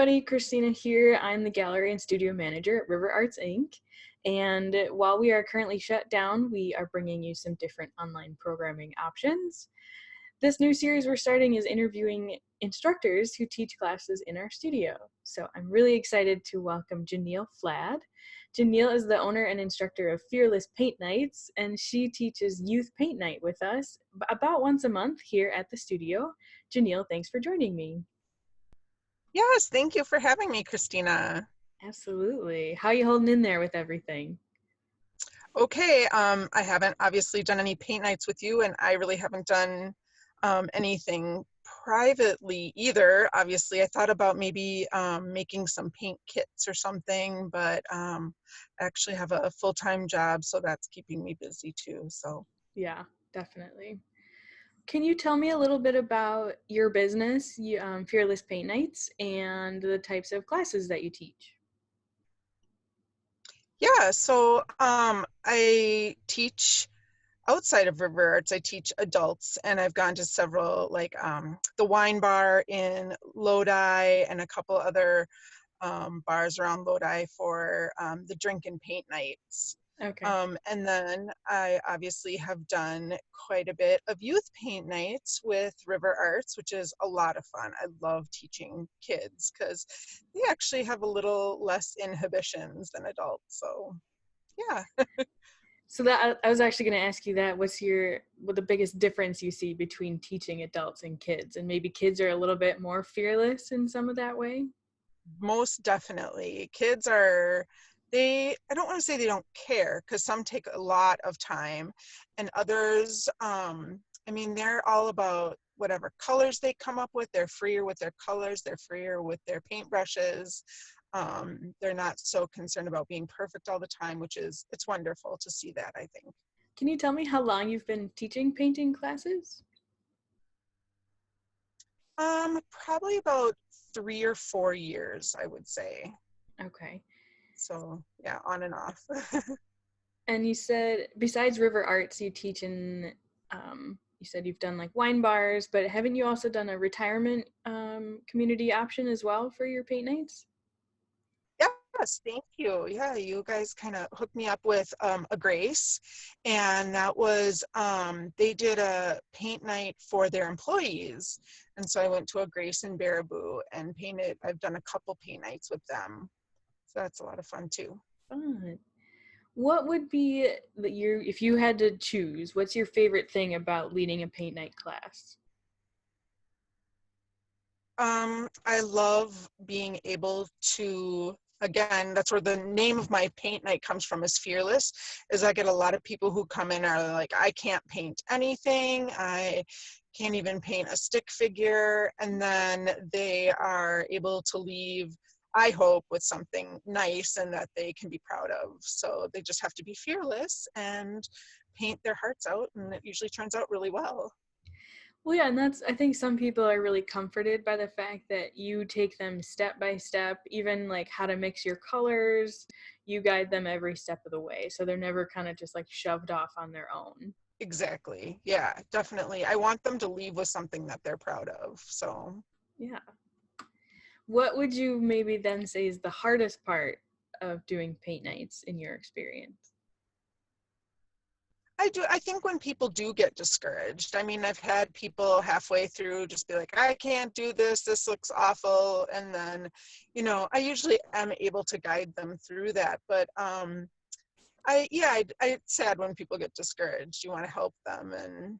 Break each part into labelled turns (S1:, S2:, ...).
S1: everybody, Christina here. I'm the gallery and studio manager at River Arts Inc. And while we are currently shut down, we are bringing you some different online programming options. This new series we're starting is interviewing instructors who teach classes in our studio. So I'm really excited to welcome Jyneal Flad. Jyneal is the owner and instructor of Fearless Paint Nights, and she teaches youth paint night with us about once a month here at the studio. Jyneal, thanks for joining me.
S2: Yes, thank you for having me, Christina.
S1: Absolutely. How are you holding in there with everything?
S2: Okay, I haven't obviously done any paint nights with you, and I really haven't done anything privately either. Obviously, I thought about maybe making some paint kits or something, but I actually have a full-time job, so that's keeping me busy too. So,
S1: Yeah, definitely. Can you tell me a little bit about your business, Fearless Paint Nights, and the types of classes that you teach?
S2: yeah, so I teach outside of River Arts. I teach adults, and I've gone to several, like the Wine Bar in Lodi and a couple other bars around Lodi for the drink and paint nights.
S1: Okay.
S2: And then I obviously have done quite a bit of youth paint nights with River Arts, which is a lot of fun. I love teaching kids because they actually have a little less inhibitions than adults. So yeah.
S1: So that I was actually going to ask you that. What the biggest difference you see between teaching adults and kids? And maybe kids are a little bit more fearless in some of that way?
S2: Most definitely. Kids are, I don't want to say they don't care, because some take a lot of time, and others, I mean, they're all about whatever colors they come up with. They're freer with their colors, they're freer with their paintbrushes. They're not so concerned about being perfect all the time, it's wonderful to see that, I think.
S1: Can you tell me how long you've been teaching painting classes?
S2: Probably about 3 or 4 years, I would say.
S1: Okay.
S2: So yeah, on and off.
S1: And you said besides River Arts, you said you've done like wine bars, but haven't you also done a retirement community option as well for your paint nights?
S2: Yes, thank you. Yeah, you guys kind of hooked me up with a Grace, and that was they did a paint night for their employees, and so I went to a Grayson Baraboo and painted. I've done a couple paint nights with them, so that's a lot of fun too.
S1: Fun. What would be if you had to choose, what's your favorite thing about leading a paint night class?
S2: I love being able to, again, that's where the name of my paint night comes from, is Fearless, is I get a lot of people who come in are like, I can't paint anything. I can't even paint a stick figure. And then they are able to leave, I hope, with something nice and that they can be proud of. So they just have to be fearless and paint their hearts out, and it usually turns out really well.
S1: Well, yeah, and I think some people are really comforted by the fact that you take them step by step, even like how to mix your colors. You guide them every step of the way. So they're never kind of just like shoved off on their own.
S2: Exactly. Yeah, definitely. I want them to leave with something that they're proud of. So
S1: Yeah. What would you maybe then say is the hardest part of doing paint nights in your experience?
S2: I think when people do get discouraged, I mean, I've had people halfway through just be like, I can't do this. This looks awful. And then, I usually am able to guide them through that. But it's sad when people get discouraged. You want to help them and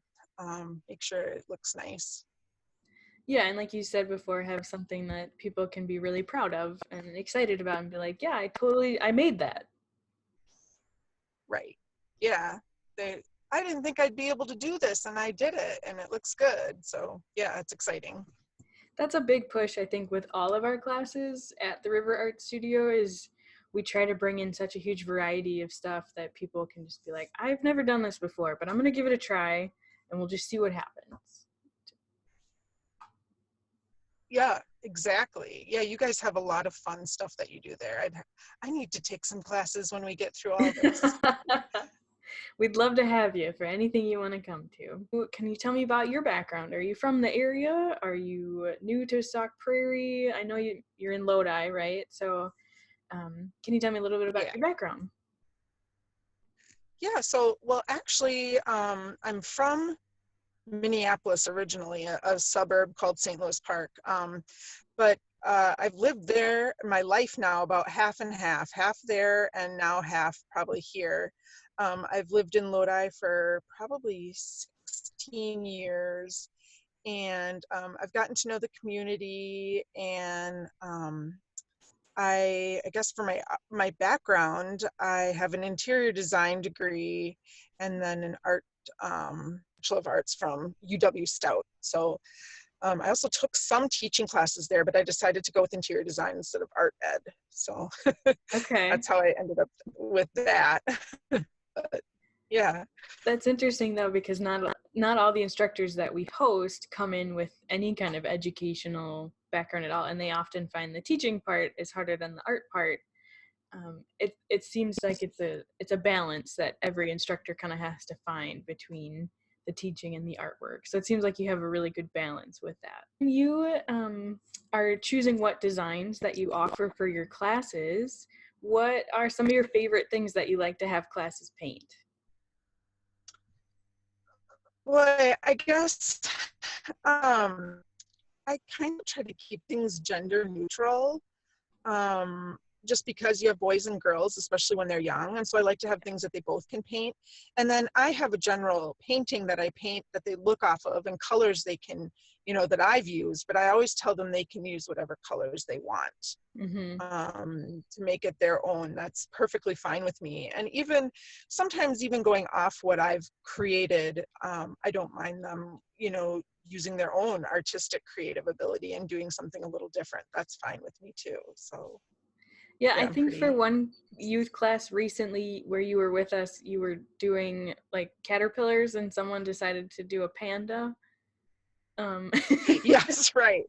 S2: make sure it looks nice.
S1: Yeah, and like you said before, have something that people can be really proud of and excited about and be like, yeah, I made that.
S2: Right. Yeah. I didn't think I'd be able to do this, and I did it, and it looks good. So yeah, it's exciting.
S1: That's a big push, I think, with all of our classes at the River Art Studio is we try to bring in such a huge variety of stuff that people can just be like, I've never done this before, but I'm going to give it a try and we'll just see what happens.
S2: Yeah, exactly. Yeah, you guys have a lot of fun stuff that you do there. I need to take some classes when we get through all this.
S1: We'd love to have you for anything you want to come to. Can you tell me about your background? Are you from the area? Are you new to Sauk Prairie? I know you're in Lodi, right? So can you tell me a little bit about
S2: Yeah.
S1: your background?
S2: Yeah. So, well, actually, I'm from Minneapolis originally, a suburb called St. Louis Park. But I've lived there my life now, about half and half there and now half probably here. I've lived in Lodi for probably 16 years, and I've gotten to know the community. And I guess for my background, I have an interior design degree and then an art Bachelor of Arts from UW Stout. So I also took some teaching classes there, but I decided to go with interior design instead of art ed. So
S1: Okay.
S2: that's how I ended up with that. But yeah.
S1: That's interesting though, because not all the instructors that we host come in with any kind of educational background at all, and they often find the teaching part is harder than the art part. It seems like it's a balance that every instructor kind of has to find between the teaching and the artwork. So it seems like you have a really good balance with that. You are choosing what designs that you offer for your classes. What are some of your favorite things that you like to have classes paint?
S2: Well, I guess I kind of try to keep things gender neutral. um, just because you have boys and girls, especially when they're young. And so I like to have things that they both can paint. And then I have a general painting that I paint that they look off of and colors they can, that I've used, but I always tell them they can use whatever colors they want
S1: Mm-hmm.
S2: to make it their own. That's perfectly fine with me. And even sometimes even going off what I've created, I don't mind them, using their own artistic creative ability and doing something a little different. That's fine with me too. So
S1: Yeah,
S2: yeah,
S1: I
S2: I'm
S1: think for
S2: pretty.
S1: one youth class recently where you were with us, you were doing like caterpillars and someone decided to do a panda. Um,
S2: Yes, right.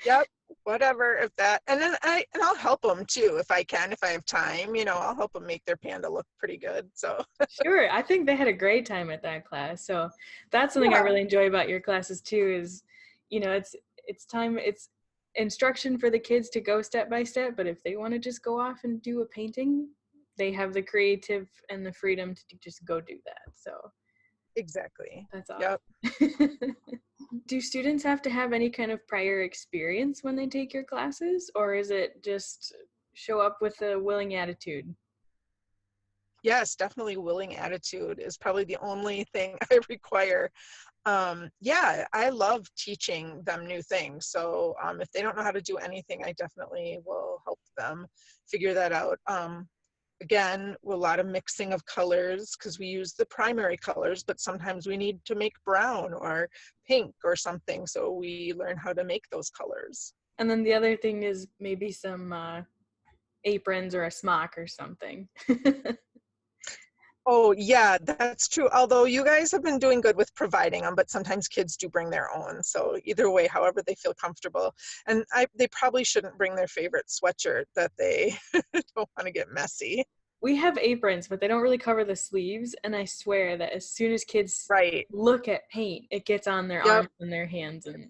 S2: Yep. Whatever. If that, and then I'll help them too if I can, if I have time. I'll help them make their panda look pretty good. So
S1: sure, I think they had a great time at that class. So that's something I
S2: yeah,
S1: really enjoy about your classes too is, it's instruction for the kids to go step by step, but if they want to just go off and do a painting, they have the creative and the freedom to just go do that. So
S2: exactly.
S1: that's
S2: Yep.
S1: awesome. Do students have to have any kind of prior experience when they take your classes, or is it just show up with a willing attitude?
S2: Yes, definitely willing attitude is probably the only thing I require. Yeah, I love teaching them new things. So if they don't know how to do anything, I definitely will help them figure that out. Again, a lot of mixing of colors because we use the primary colors, but sometimes we need to make brown or pink or something. So we learn how to make those colors.
S1: And then the other thing is maybe some aprons or a smock or something.
S2: Oh, yeah, that's true. Although you guys have been doing good with providing them, but sometimes kids do bring their own. So either way, however they feel comfortable. And they probably shouldn't bring their favorite sweatshirt that they don't want to get messy.
S1: We have aprons, but they don't really cover the sleeves. And I swear that as soon as kids
S2: Right.
S1: look at paint, it gets on their
S2: Yep.
S1: arms and their hands. And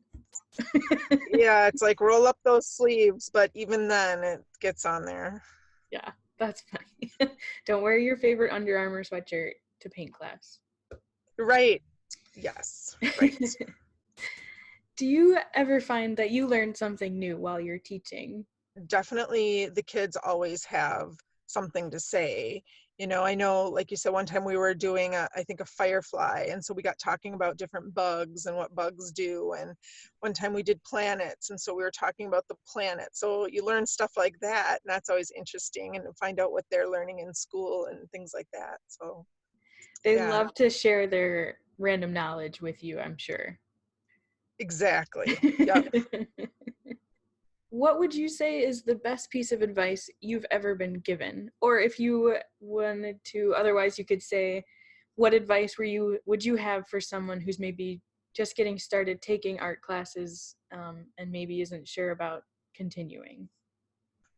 S2: Yeah, it's like roll up those sleeves, but even then it gets on there.
S1: yeah, that's funny. Don't wear your favorite Under Armour sweatshirt to paint class.
S2: Right. Yes. Right.
S1: Do you ever find that you learn something new while you're teaching?
S2: Definitely the kids always have something to say. I know, like you said, one time we were doing I think a firefly, and so we got talking about different bugs and what bugs do. And one time we did planets, and so we were talking about the planet. So you learn stuff like that, and that's always interesting, and find out what they're learning in school and things like that. So
S1: They
S2: yeah,
S1: love to share their random knowledge with you, I'm sure.
S2: exactly. Yep.
S1: What would you say is the best piece of advice you've ever been given? Or if you wanted to, otherwise you could say, what advice would you have for someone who's maybe just getting started taking art classes and maybe isn't sure about continuing?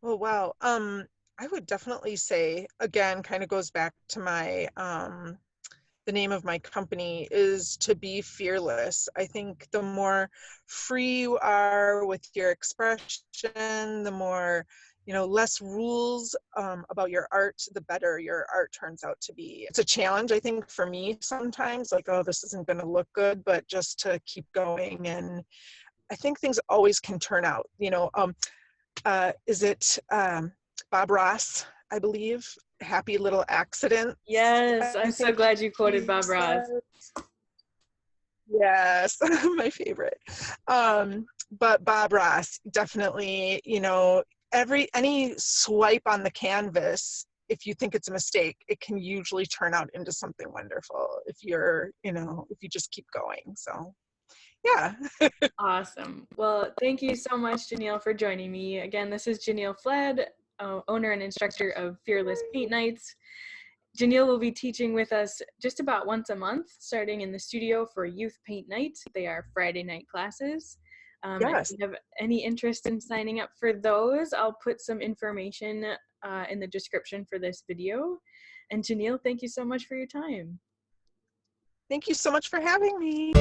S2: Oh, wow. I would definitely say, again, kind of goes back to my the name of my company, is to be fearless. I think the more free you are with your expression, the more, less rules about your art, the better your art turns out to be. It's a challenge, I think, for me sometimes, like, oh, this isn't going to look good, but just to keep going. And I think things always can turn out. Is it Bob Ross, I believe, Happy Little Accident?
S1: Yes,
S2: I
S1: I'm so
S2: think
S1: glad you quoted
S2: he
S1: Bob Ross.
S2: said, yes, my favorite. But Bob Ross, definitely, any swipe on the canvas, if you think it's a mistake, it can usually turn out into something wonderful if if you just keep going. So, yeah.
S1: Awesome. Well, thank you so much, Jyneal, for joining me. Again, this is Jyneal Flad, owner and instructor of Fearless Paint Nights. Jyneal will be teaching with us just about once a month, starting in the studio for Youth Paint Night. They are Friday night classes. If
S2: Yes.
S1: you have any interest in signing up for those, I'll put some information in the description for this video. And Jyneal, thank you so much for your time.
S2: Thank you so much for having me.